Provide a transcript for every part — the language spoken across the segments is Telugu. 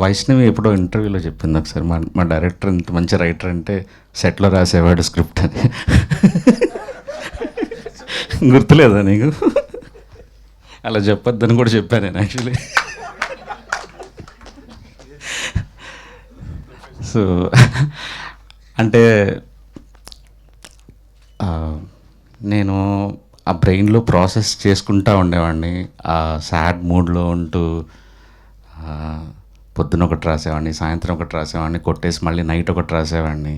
వైష్ణవి ఎప్పుడో ఇంటర్వ్యూలో చెప్పింది ఒకసారి, మా మా డైరెక్టర్ ఇంత మంచి రైటర్ అంటే సెట్లో రాసేవాడు స్క్రిప్ట్ అని. గుర్తులేదా నీకు? అలా చెప్పొద్దని కూడా చెప్పాను నేను యాక్చువల్లీ. సో అంటే నేను ఆ బ్రెయిన్లో ప్రాసెస్ చేసుకుంటూ ఉండేవాడిని. ఆ సాడ్ మూడ్లో ఉంటూ పొద్దున ఒకటి రాసేవాడిని, సాయంత్రం ఒకటి రాసేవాడిని, కొట్టేసి మళ్ళీ నైట్ ఒకటి రాసేవాడిని.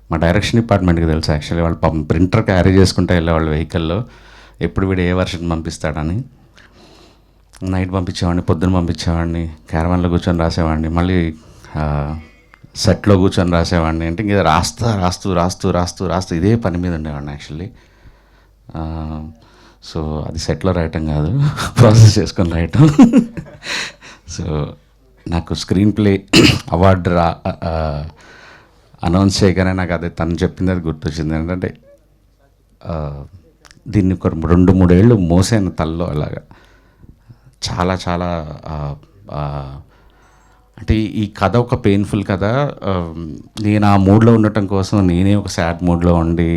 మా డైరెక్షన్ డిపార్ట్మెంట్కి తెలుసు యాక్చువల్లీ, వాళ్ళు ప్రింటర్ క్యారీ చేసుకుంటూ వెళ్ళేవాళ్ళు వెహికల్లో, ఎప్పుడు వీడు ఏ వర్షన్ పంపిస్తాడని. నైట్ పంపించేవాడిని, పొద్దున పంపించేవాడిని, క్యారవాన్లో కూర్చొని రాసేవాడిని, మళ్ళీ సెట్లో కూర్చొని రాసేవాడిని. అంటే ఇంక రాస్తూ రాస్తూ రాస్తూ రాస్తూ రాస్తూ ఇదే పని మీద ఉండేవాడిని యాక్చువల్లీ. సో అది సెట్లో రాయటం కాదు, ప్రాసెస్ చేసుకొని రాయటం. సో నాకు స్క్రీన్ ప్లే అవార్డు అనౌన్స్ చేయగానే నాకు అదే తను చెప్పింది అది గుర్తొచ్చింది. ఏంటంటే దీన్ని ఒక 2-3 ఏళ్ళు మోసాను తల్లో అలాగా. చాలా చాలా అంటే ఈ కథ ఒక పెయిన్ఫుల్ కథ. నేను ఆ మూడ్లో ఉండటం కోసం నేనే ఒక సాడ్ మూడ్లో ఉండి,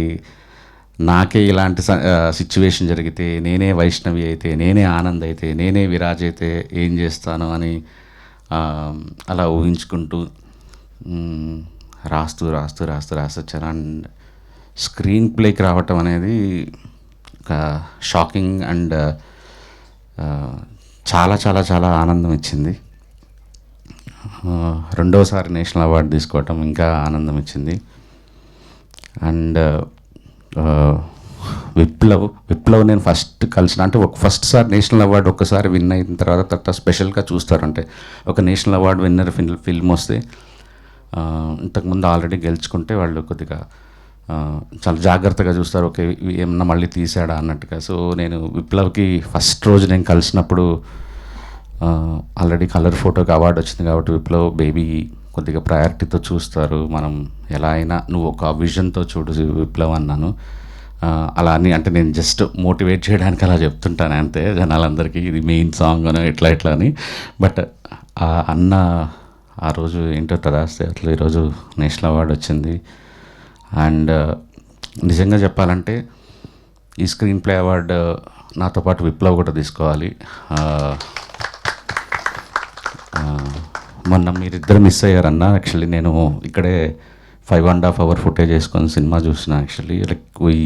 నాకే ఇలాంటి సిచ్యువేషన్ జరిగితే, నేనే వైష్ణవి అయితే, నేనే ఆనంద్ అయితే, నేనే విరాజ్ అయితే ఏం చేస్తాను అని అలా ఊహించుకుంటూ రాస్తూ రాస్తూ రాస్తూ రాసొచ్చాను. అండ్ స్క్రీన్ ప్లేకి రావటం అనేది ఒక షాకింగ్ అండ్ చాలా చాలా చాలా ఆనందం ఇచ్చింది. రెండోసారి నేషనల్ అవార్డు తీసుకోవటం ఇంకా ఆనందం ఇచ్చింది. అండ్ విప్లవ్ నేను ఫస్ట్ కలిసిన, అంటే ఫస్ట్ సారి నేషనల్ అవార్డు ఒక్కసారి విన్ అయిన తర్వాత స్పెషల్గా చూస్తారంటే, ఒక నేషనల్ అవార్డు విన్నర్ ఫిల్మ్ వస్తే ఇంతకుముందు ఆల్రెడీ గెలుచుకుంటే వాళ్ళు కొద్దిగా చాలా జాగ్రత్తగా చూస్తారు, ఓకే ఏమన్నా మళ్ళీ తీసాడా అన్నట్టుగా. సో నేను విప్లవ్కి ఫస్ట్ రోజు నేను కలిసినప్పుడు ఆల్రెడీ కలర్ ఫోటోకి అవార్డు వచ్చింది కాబట్టి విప్లవ్ బేబీ కొద్దిగా ప్రయారిటీతో చూస్తారు, మనం ఎలా అయినా నువ్వు ఒక విజన్తో చూడు విప్లవ్ అన్నాను. అలా అని అంటే నేను జస్ట్ మోటివేట్ చేయడానికి అలా చెప్తుంటాను అంతే జనాలందరికీ, ఇది మెయిన్ సాంగ్ అని ఇట్లా అని. బట్ అన్న ఆ రోజు ఏంటో తదాస్తే అట్లా ఈరోజు నేషనల్ అవార్డు వచ్చింది. అండ్ నిజంగా చెప్పాలంటే ఈ స్క్రీన్ ప్లే అవార్డు నాతో పాటు విప్లవ్ కూడా తీసుకోవాలి. మొన్న మీరిద్దరు మిస్ అయ్యారన్న. యాక్చువల్లీ నేను ఇక్కడే 5.5 hour ఫుటేజ్ వేసుకొని సినిమా చూసిన. యాక్చువల్లీ లైక్ ఈ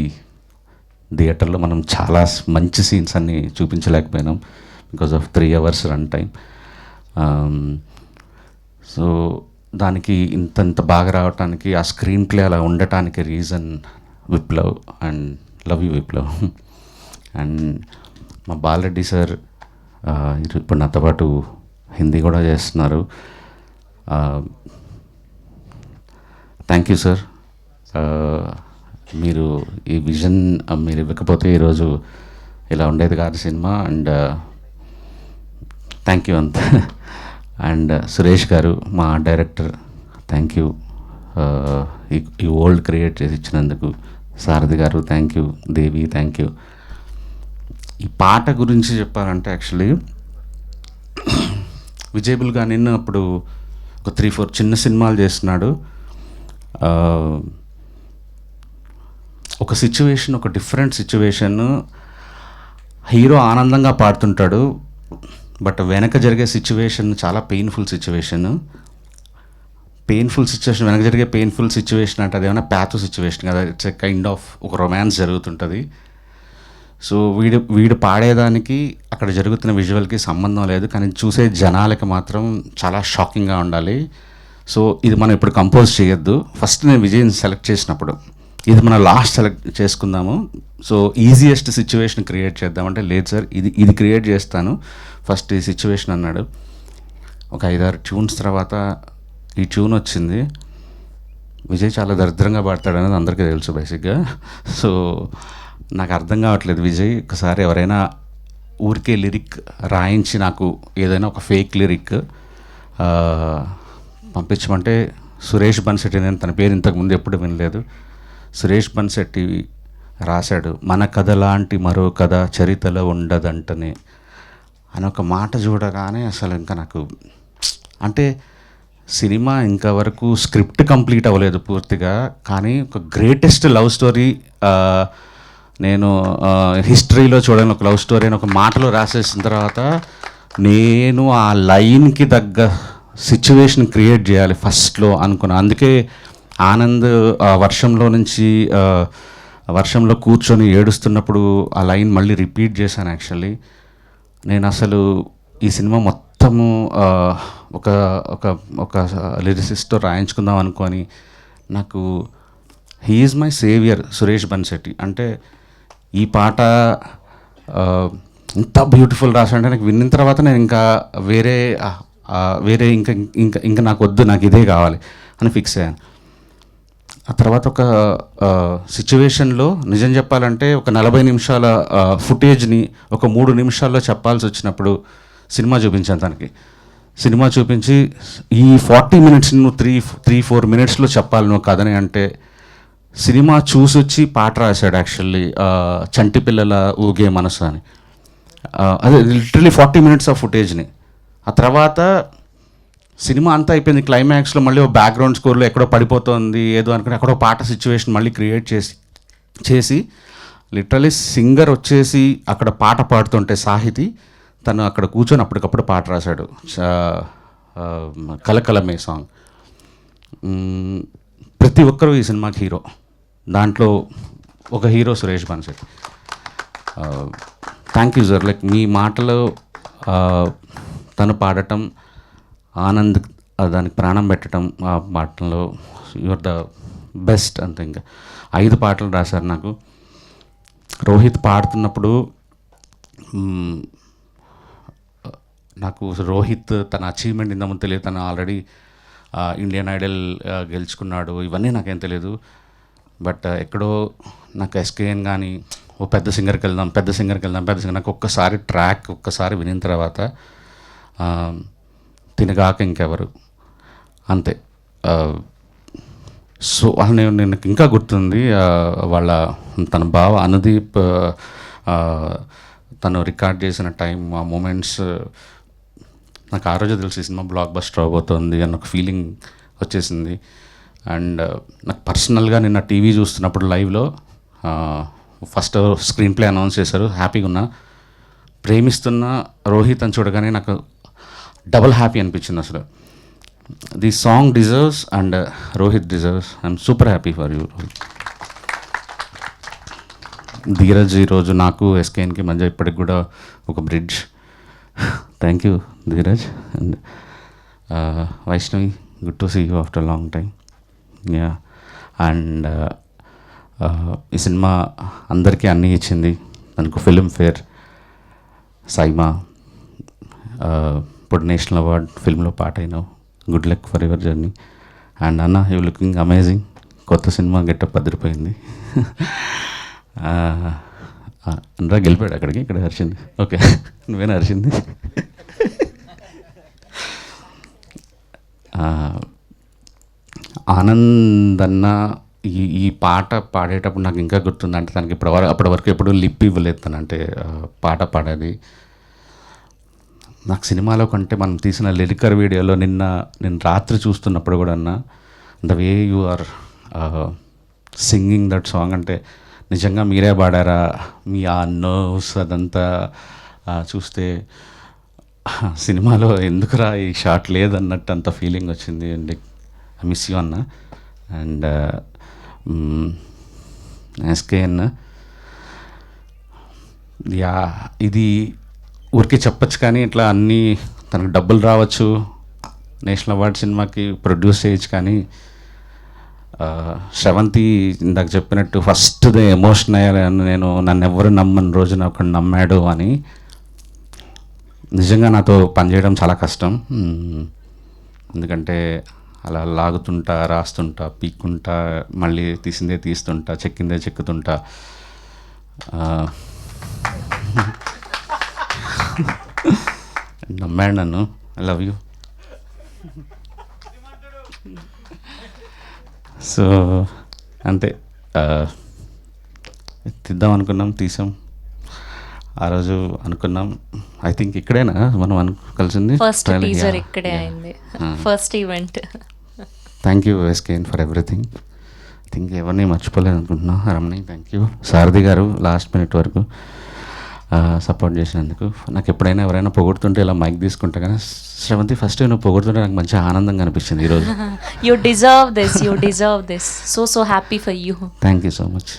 థియేటర్లో మనం చాలా మంచి సీన్స్ అన్నీ చూపించలేకపోయినాం because of 3 hours run time. So దానికి ఇంత బాగా రావటానికి, ఆ స్క్రీన్ ప్లే అలా ఉండటానికి reason Viplav. And love you Viplav. And మా బాలరెడ్డి సార్ ఇప్పుడు నాతో పాటు హిందీ కూడా చేస్తున్నారు. Thank you sir. మీరు ఈ విజన్ మీరు ఇవ్వకపోతే ఈరోజు ఇలా ఉండేది కాదు సినిమా. అండ్ థ్యాంక్ యూ అంత. అండ్ సురేష్ గారు మా డైరెక్టర్, థ్యాంక్ యూ ఈ వరల్డ్ క్రియేట్ చేసి ఇచ్చినందుకు. సారథి గారు thank you. Devi thank you. ఈ పాట గురించి చెప్పాలంటే యాక్చువల్లీ విజయబుల్గా నిన్ను అప్పుడు ఒక 3-4 చిన్న సినిమాలు చేస్తున్నాడు. ఒక సిచ్యువేషన్, ఒక డిఫరెంట్ సిచ్యువేషన్, హీరో ఆనందంగా పాడుతుంటాడు, బట్ వెనక జరిగే సిచ్యువేషన్ చాలా పెయిన్ఫుల్ సిచ్యువేషన్. వెనక జరిగే పెయిన్ఫుల్ సిచ్యువేషన్ అంటే అదేమైనా ప్యాథో సిచ్యువేషన్ కదా, ఇట్స్ ఎ కైండ్ ఆఫ్ ఒక రొమాన్స్ జరుగుతుంటుంది. సో వీడు పాడేదానికి అక్కడ జరుగుతున్న విజువల్కి సంబంధం లేదు, కానీ చూసే జనాలకి మాత్రం చాలా షాకింగ్గా ఉండాలి. సో ఇది మనం ఇప్పుడు కంపోజ్ చేయొద్దు. ఫస్ట్ నేను విజయ్ని సెలెక్ట్ చేసినప్పుడు ఇది మనం లాస్ట్ సెలెక్ట్ చేసుకుందాము, సో ఈజియెస్ట్ సిచ్యువేషన్ క్రియేట్ చేద్దామంటే, లేదు సార్ ఇది క్రియేట్ చేస్తాను ఫస్ట్ ఈ సిచ్యువేషన్ అన్నాడు. ఒక 5-6 ట్యూన్స్ తర్వాత ఈ ట్యూన్ వచ్చింది. విజయ్ చాలా దరిద్రంగా పాడతాడు అనేది అందరికీ తెలుసు బేసిక్గా. సో నాకు అర్థం కావట్లేదు, విజయ్ ఒకసారి ఎవరైనా ఊరికే లిరిక్ రాయించి నాకు ఏదైనా ఒక ఫేక్ లిరిక్ పంపించమంటే, సురేష్ బన్సెట్టి, నేను తన పేరు ఇంతకుముందు ఎప్పుడు వినలేదు, సురేష్ బన్సెట్టి రాశాడు, మన కథ లాంటి మరో కథ చరిత్రలో ఉండదంటనే అని ఒక మాట చూడగానే అసలు ఇంకా నాకు అంటే సినిమా ఇంకా వరకు స్క్రిప్ట్ కంప్లీట్ అవ్వలేదు పూర్తిగా, కానీ ఒక గ్రేటెస్ట్ లవ్ స్టోరీ నేను హిస్టరీలో చూడని ఒక లవ్ స్టోరీ అని ఒక మాటలో రాసేసిన తర్వాత నేను ఆ లైన్కి తగ్గ సిచ్యువేషన్ క్రియేట్ చేయాలి ఫస్ట్లో అనుకున్నాను. అందుకే ఆనంద్ వర్షంలో నుంచి వర్షంలో కూర్చొని ఏడుస్తున్నప్పుడు ఆ లైన్ మళ్ళీ రిపీట్ చేశాను. యాక్చువల్లీ నేను అసలు ఈ సినిమా మొత్తము ఒక ఒక ఒక లిరిసిస్ట్తో రాయించుకుందాం అనుకొని, నాకు హీఈస్ మై సేవియర్ సురేష్ బన్శెట్టి. అంటే ఈ పాట ఇంత బ్యూటిఫుల్ రాసాడంటే నాకు విన్న తర్వాత నేను ఇంకా వేరే వేరే ఇంకా ఇంకా ఇంకా నాకు వద్దు, నాకు ఇదే కావాలి అని ఫిక్స్ అయ్యాను. ఆ తర్వాత ఒక సిచ్యువేషన్లో నిజం చెప్పాలంటే ఒక 40 నిమిషాల ఫుటేజ్ని ఒక 3 నిమిషాల్లో చెప్పాల్సి వచ్చినప్పుడు సినిమా చూపించాను తనకి. సినిమా చూపించి ఈ 40 మినిట్స్ నువ్వు 3-4 మినిట్స్లో చెప్పాలి నువ్వు కథని అంటే, సినిమా చూసొచ్చి పాట రాశాడు యాక్చువల్లీ, చంటి పిల్లల ఊగే మనసు అని. అదే లిటరలీ 40 మినిట్స్ ఆఫ్ ఫుటేజ్ని. ఆ తర్వాత సినిమా అంతా అయిపోయింది, క్లైమాక్స్లో మళ్ళీ ఒక బ్యాక్గ్రౌండ్ స్కోర్లో ఎక్కడో పడిపోతుంది ఏదో అనుకుని అక్కడో పాట సిచ్యువేషన్ మళ్ళీ క్రియేట్ చేసి లిటరలీ సింగర్ వచ్చేసి అక్కడ పాట పాడుతుంటే సాహితీ తను అక్కడ కూర్చొని అప్పటికప్పుడు పాట రాశాడు, కలకలమే సాంగ్. ప్రతి ఒక్కరూ ఈ సినిమాకి హీరో, దాంట్లో ఒక hero Suresh Banshetti. Thank you sir. Like మీ మాటలో తను పాడటం, ఆనంద్ దానికి ప్రాణం పెట్టడం, ఆ పాటలో యువర్ ద బెస్ట్ అంతే. ఇంకా 5 పాటలు రాశారు నాకు. రోహిత్ పాడుతున్నప్పుడు నాకు రోహిత్ తన అచీవ్మెంట్ ఇందామో తెలియదు, తను ఆల్రెడీ ఇండియన్ ఐడల్ గెలుచుకున్నాడు, ఇవన్నీ నాకేం తెలియదు. బట్ ఎక్కడో నాకు ఎస్కేఎన్ కానీ ఓ పెద్ద సింగర్కి వెళ్దాం నాకు ఒక్కసారి ట్రాక్ ఒక్కసారి వినిన తర్వాత తినగాక ఇంకెవరు అంతే. సో నేను ఇంకా గుర్తుంది వాళ్ళ తన బావ అనుదీప్ తను రికార్డ్ చేసిన టైం, ఆ మూమెంట్స్ నాకు ఆ రోజు తెలిసి సినిమా బ్లాక్ బస్టర్ అవబోతోంది అన్న ఒక ఫీలింగ్ వచ్చేసింది. అండ్ నాకు పర్సనల్గా నిన్న టీవీ చూస్తున్నప్పుడు లైవ్లో ఫస్ట్ స్క్రీన్ ప్లే అనౌన్స్ చేశారు, హ్యాపీగా ఉన్నా. ప్రేమిస్తున్న రోహిత్ అని చూడగానే నాకు డబల్ హ్యాపీ అనిపించింది అసలు. The song deserves and Rohit deserves. I'm super happy for you Rohit. Dheeraj ఈరోజు నాకు ఎస్కేఎన్కి మధ్య ఇప్పటికి కూడా ఒక bridge. Thank you Dheeraj. And Vaishnavi, good to see you after long time. Yeah. And ఈ సినిమా అందరికీ అన్నీ ఇచ్చింది. దానికి ఫిల్మ్ఫేర్, సైమా, ఇప్పుడు నేషనల్ అవార్డ్, ఫిల్మ్లో పాట అయినావు. Good luck for your journey. And అన్న, యూ లుకింగ్ అమేజింగ్. కొత్త సినిమా గెటప్ అదిరిపోయింది. అనరా గెలిపాడు అక్కడికి, ఇక్కడ హర్షింది. ఓకే, నువ్వేనా హర్షింది? ఆనంద్ అన్న ఈ పాట పాడేటప్పుడు నాకు ఇంకా గుర్తుంది. అంటే తనకి అప్పటి వరకు ఎప్పుడు లిప్ ఇవ్వలేదు తను, అంటే పాట పాడేది. నాకు సినిమాలో కంటే మనం తీసిన లిరికర్ వీడియోలో నేను రాత్రి చూస్తున్నప్పుడు కూడా అన్న, the way you are singing that song, అంటే నిజంగా మీరే పాడారా, మీ ఆ నర్వ్స్ అదంతా చూస్తే సినిమాలో ఎందుకురా ఈ షాట్ లేదన్నట్టు అంత ఫీలింగ్ వచ్చింది. అండ్ ఐ మిస్ యూ అన్న. అండ్ ఎస్కేఎన్, యా, ఇది ఊరికే చెప్పచ్చు కానీ ఇట్లా అన్నీ తనకు డబ్బులు రావచ్చు, నేషనల్ అవార్డ్ సినిమాకి ప్రొడ్యూస్ చేయొచ్చు, కానీ శ్రవంతి ఇందాక చెప్పినట్టు ఫస్ట్ దే ఎమోషన్ అయ్యాను నేను. నన్ను ఎవరు నమ్మని రోజున ఒకడు నమ్మాడు అని. నిజంగా నాతో పనిచేయడం చాలా కష్టం, ఎందుకంటే అలా లాగుతుంటా, రాస్తుంటా, పీక్కుంటా, మళ్ళీ తీసిందే తీస్తుంటా, చెక్కిందే చెక్కుతుంటా. నమ్మాడు నన్ను. I love you. సో అంతే, తీద్దాం అనుకున్నాం, తీసాం. ఆ రోజు అనుకున్నాం, ఐ థింక్ ఇక్కడేనా మనం కలిసింది ఫస్ట్ టీజర్ ఇక్కడే అయింది, first event. Thank you SKN for everything. I think ఎవరిని మర్చిపోలేదు అనుకుంటున్నా. రమణి థ్యాంక్ యూ, సారథి గారు లాస్ట్ మినిట్ వరకు సపోర్ట్ చేసినందుకు. నాకు ఎప్పుడైనా ఎవరైనా పొగుడుతుంటే ఇలా మైక్ తీసుకుంటా కానీ శ్రవంతి ఫస్ట్ నువ్వు పొగుడుతుంటే నాకు మంచి ఆనందంగా అనిపించింది ఈరోజు. You deserve this, you deserve this. So happy for you. Thank you so much.